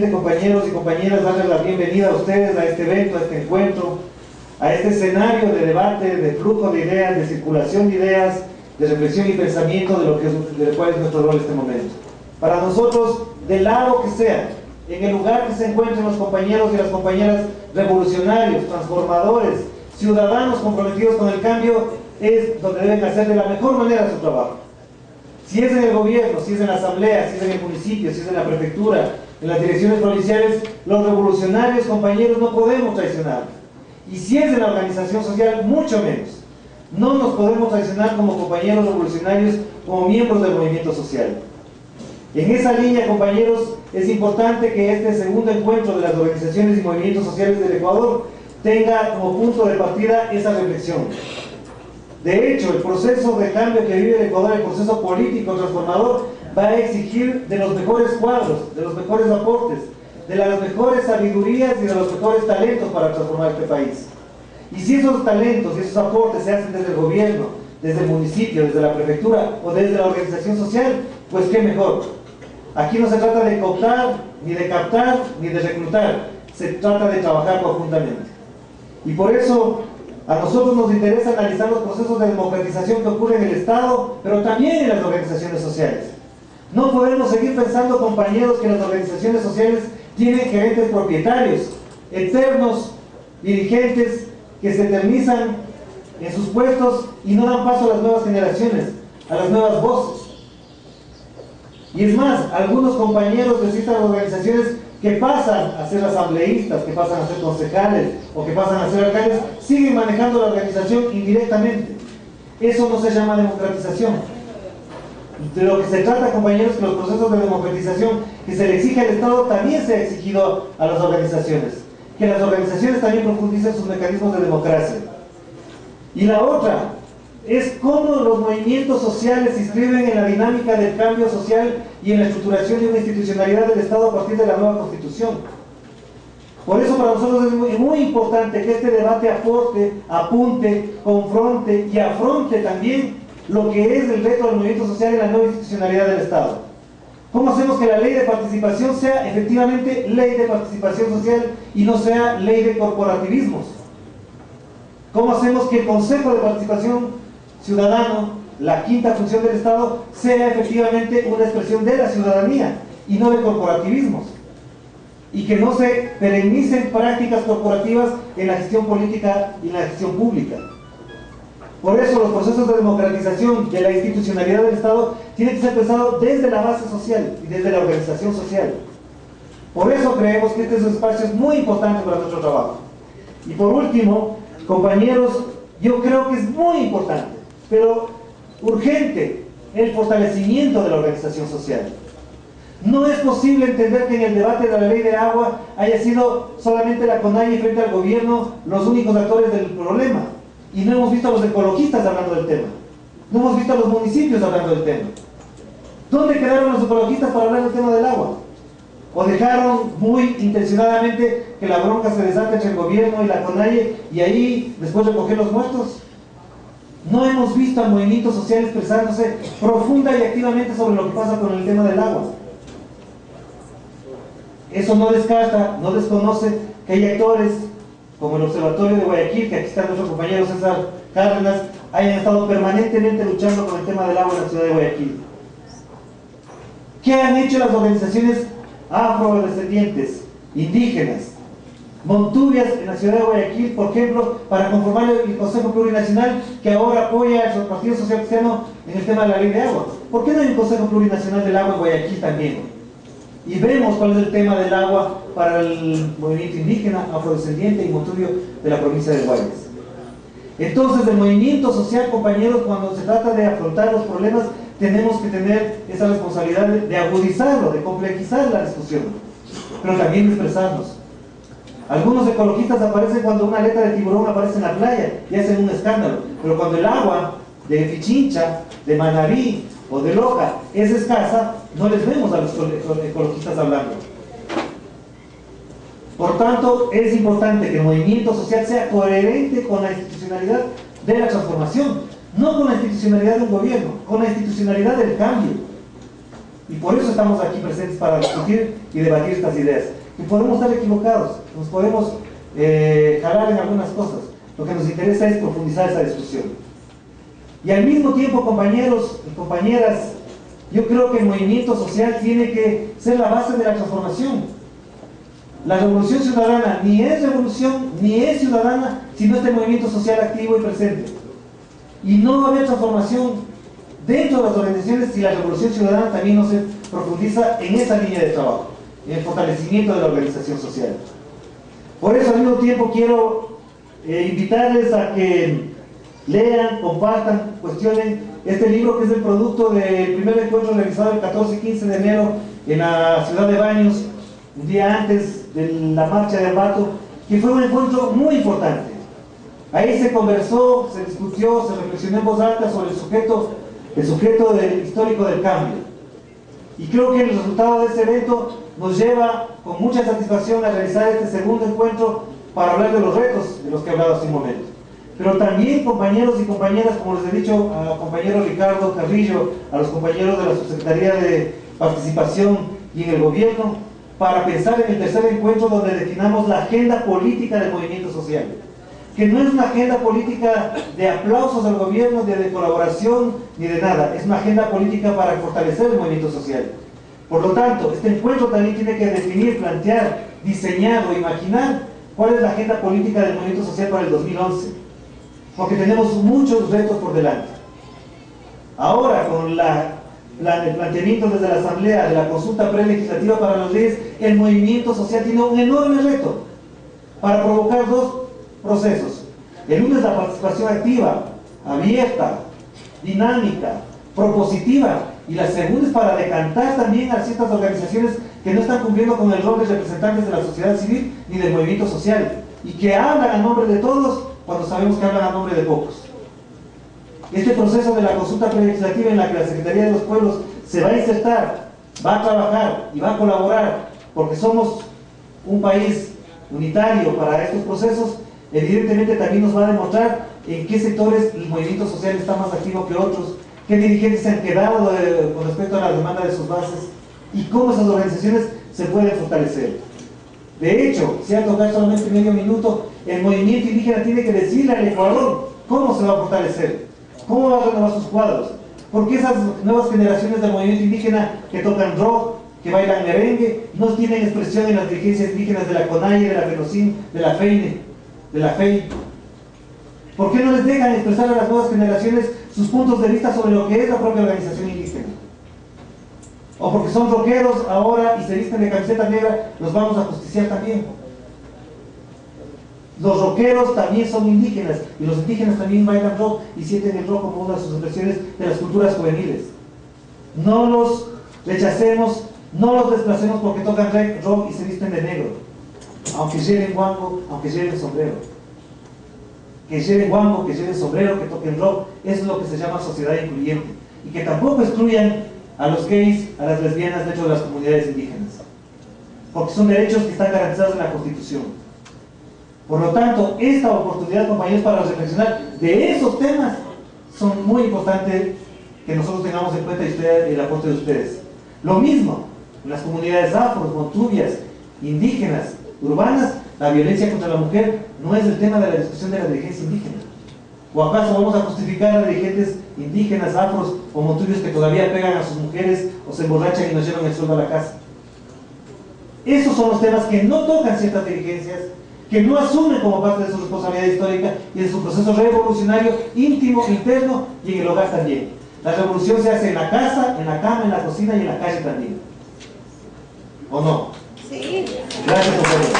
Compañeros y compañeras, darles la bienvenida a ustedes a este evento, a este encuentro, a este escenario de debate, de flujo de ideas, de circulación de ideas, de reflexión y pensamiento de cuál es nuestro rol en este momento. Para nosotros, del lado que sea, en el lugar que se encuentren los compañeros y las compañeras revolucionarios, transformadores, ciudadanos comprometidos con el cambio, es donde deben hacer de la mejor manera su trabajo. Si es en el gobierno, si es en la asamblea, si es en el municipio, si es en la prefectura, en las direcciones provinciales, los revolucionarios, compañeros, no podemos traicionar. Y si es en la organización social, mucho menos. No nos podemos traicionar como compañeros revolucionarios, como miembros del movimiento social. En esa línea, compañeros, es importante que este segundo encuentro de las organizaciones y movimientos sociales del Ecuador tenga como punto de partida esa reflexión. De hecho, el proceso de cambio que vive el Ecuador, el proceso político transformador, va a exigir de los mejores cuadros, de los mejores aportes, de las mejores sabidurías y de los mejores talentos para transformar este país. Y si esos talentos y esos aportes se hacen desde el gobierno, desde el municipio, desde la prefectura o desde la organización social, pues qué mejor. Aquí no se trata de cooptar, ni de captar, ni de reclutar, se trata de trabajar conjuntamente. Y por eso a nosotros nos interesa analizar los procesos de democratización que ocurren en el Estado, pero también en las organizaciones sociales. No podemos seguir pensando, compañeros, que las organizaciones sociales tienen gerentes propietarios, eternos dirigentes que se eternizan en sus puestos y no dan paso a las nuevas generaciones, a las nuevas voces. Y es más, algunos compañeros de ciertas organizaciones que pasan a ser asambleístas, que pasan a ser concejales o que pasan a ser alcaldes, siguen manejando la organización indirectamente. Eso no se llama democratización. De lo que se trata, compañeros, que los procesos de democratización que se le exige al Estado también se ha exigido a las organizaciones. Que las organizaciones también profundicen sus mecanismos de democracia. Y la otra es cómo los movimientos sociales se inscriben en la dinámica del cambio social y en la estructuración de una institucionalidad del Estado a partir de la nueva Constitución. Por eso para nosotros es muy importante que este debate aporte, apunte, confronte y afronte también lo que es el reto del movimiento social en la nueva institucionalidad del Estado. ¿Cómo hacemos que la ley de participación sea efectivamente ley de participación social y no sea ley de corporativismos? ¿Cómo hacemos que el Consejo de Participación Ciudadano, la quinta función del Estado, sea efectivamente una expresión de la ciudadanía y no de corporativismos? Y que no se perennicen prácticas corporativas en la gestión política y en la gestión pública. Por eso los procesos de democratización de la institucionalidad del Estado tienen que ser pensados desde la base social y desde la organización social. Por eso creemos que este es un espacio muy importante para nuestro trabajo. Y por último, compañeros, yo creo que es muy importante, pero urgente, el fortalecimiento de la organización social. No es posible entender que en el debate de la ley de agua haya sido solamente la CONAIE frente al gobierno los únicos actores del problema. Y no hemos visto a los ecologistas hablando del tema. No hemos visto a los municipios hablando del tema. ¿Dónde quedaron los ecologistas para hablar del tema del agua? ¿O dejaron muy intencionadamente que la bronca se desate entre el gobierno y la CONAIE y ahí después recoger los muertos? No hemos visto al movimiento social expresándose profunda y activamente sobre lo que pasa con el tema del agua. Eso no descarta, no desconoce que hay actores como el Observatorio de Guayaquil, que aquí está nuestro compañero César Cárdenas, hayan estado permanentemente luchando con el tema del agua en la ciudad de Guayaquil. ¿Qué han hecho las organizaciones afrodescendientes, indígenas, montubias en la ciudad de Guayaquil, por ejemplo, para conformar el Consejo Plurinacional que ahora apoya al Partido Social Cristiano en el tema de la ley de agua? ¿Por qué no hay un Consejo Plurinacional del Agua en Guayaquil también? Y vemos cuál es el tema del agua para el movimiento indígena, afrodescendiente y montubio de la provincia de Guayas. Entonces, el movimiento social, compañeros, cuando se trata de afrontar los problemas, tenemos que tener esa responsabilidad de agudizarlo, de complejizar la discusión, pero también de expresarnos. Algunos ecologistas aparecen cuando una aleta de tiburón aparece en la playa y hacen un escándalo, pero cuando el agua de Pichincha, de Manabí o de Loja es escasa, no les vemos a los ecologistas hablando. Por tanto, es importante que el movimiento social sea coherente con la institucionalidad de la transformación, no con la institucionalidad de un gobierno, con la institucionalidad del cambio. Y por eso estamos aquí presentes para discutir y debatir estas ideas. Y podemos estar equivocados, nos podemos jalar en algunas cosas. Lo que nos interesa es profundizar esa discusión. Y al mismo tiempo, compañeros y compañeras, yo creo que el movimiento social tiene que ser la base de la transformación. La revolución ciudadana ni es revolución ni es ciudadana si no está el movimiento social activo y presente. Y no va a haber transformación dentro de las organizaciones si la revolución ciudadana también no se profundiza en esa línea de trabajo, en el fortalecimiento de la organización social. Por eso, al mismo tiempo, quiero invitarles a que lean, compartan, cuestionen este libro, que es el producto del primer encuentro realizado el 14 y 15 de enero en la ciudad de Baños, un día antes de la marcha de Ambato, que fue un encuentro muy importante. Ahí se conversó, se discutió, se reflexionó en voz alta sobre el sujeto histórico del cambio. Y creo que el resultado de ese evento nos lleva con mucha satisfacción a realizar este segundo encuentro para hablar de los retos de los que he hablado hace un momento. Pero también, compañeros y compañeras, como les he dicho al compañero Ricardo Carrillo, a los compañeros de la Subsecretaría de Participación y en el Gobierno, para pensar en el tercer encuentro donde definamos la agenda política del movimiento social. Que no es una agenda política de aplausos al gobierno, de colaboración, ni de nada. Es una agenda política para fortalecer el movimiento social. Por lo tanto, este encuentro también tiene que definir, plantear, diseñar o imaginar cuál es la agenda política del movimiento social para el 2011. Porque tenemos muchos retos por delante. Ahora, con el planteamiento desde la Asamblea de la consulta prelegislativa para las leyes, el movimiento social tiene un enorme reto para provocar dos procesos. El uno es la participación activa, abierta, dinámica, propositiva, y la segunda es para decantar también a ciertas organizaciones que no están cumpliendo con el rol de representantes de la sociedad civil ni del movimiento social, y que hablan a nombre de todos cuando sabemos que hablan a nombre de pocos. Este proceso de la consulta prelegislativa, en la que la Secretaría de los Pueblos se va a insertar, va a trabajar y va a colaborar, porque somos un país unitario para estos procesos, evidentemente también nos va a demostrar en qué sectores el movimiento social está más activo que otros, qué dirigentes se han quedado con respecto a la demanda de sus bases y cómo esas organizaciones se pueden fortalecer. De hecho, si a tocar solamente medio minuto, el movimiento indígena tiene que decirle al Ecuador cómo se va a fortalecer, cómo va a renovar sus cuadros, porque esas nuevas generaciones del movimiento indígena que tocan rock, que bailan merengue, no tienen expresión en las dirigencias indígenas de la CONAIE, de la FENOCIN, de la FEINE, de la FEI. ¿Por qué no les dejan expresar a las nuevas generaciones sus puntos de vista sobre lo que es la propia organización indígena? O porque son rockeros ahora y se visten de camiseta negra, los vamos a justiciar también. Los rockeros también son indígenas, y los indígenas también bailan rock y sienten el rock como una de sus expresiones de las culturas juveniles. No los rechacemos, no los desplacemos porque tocan rock y se visten de negro, aunque lleven guango, aunque lleven sombrero. Que lleven guango, que lleven sombrero, que toquen rock, eso es lo que se llama sociedad incluyente. Y que tampoco excluyan a los gays, a las lesbianas dentro de las comunidades indígenas, porque son derechos que están garantizados en la Constitución. Por lo tanto, esta oportunidad, compañeros, para reflexionar de esos temas son muy importantes que nosotros tengamos en cuenta y el aporte de ustedes. Lo mismo en las comunidades afros, montubias, indígenas, urbanas. La violencia contra la mujer no es el tema de la discusión de la dirigencia indígena. ¿O acaso vamos a justificar a dirigentes indígenas, afros o montubios que todavía pegan a sus mujeres o se emborrachan y nos llevan el sueldo a la casa? Esos son los temas que no tocan ciertas dirigencias, que no asumen como parte de su responsabilidad histórica y de su proceso revolucionario íntimo, interno y en el hogar también. La revolución se hace en la casa, en la cama, en la cocina y en la calle también. ¿O no? Sí. Gracias, compañeros.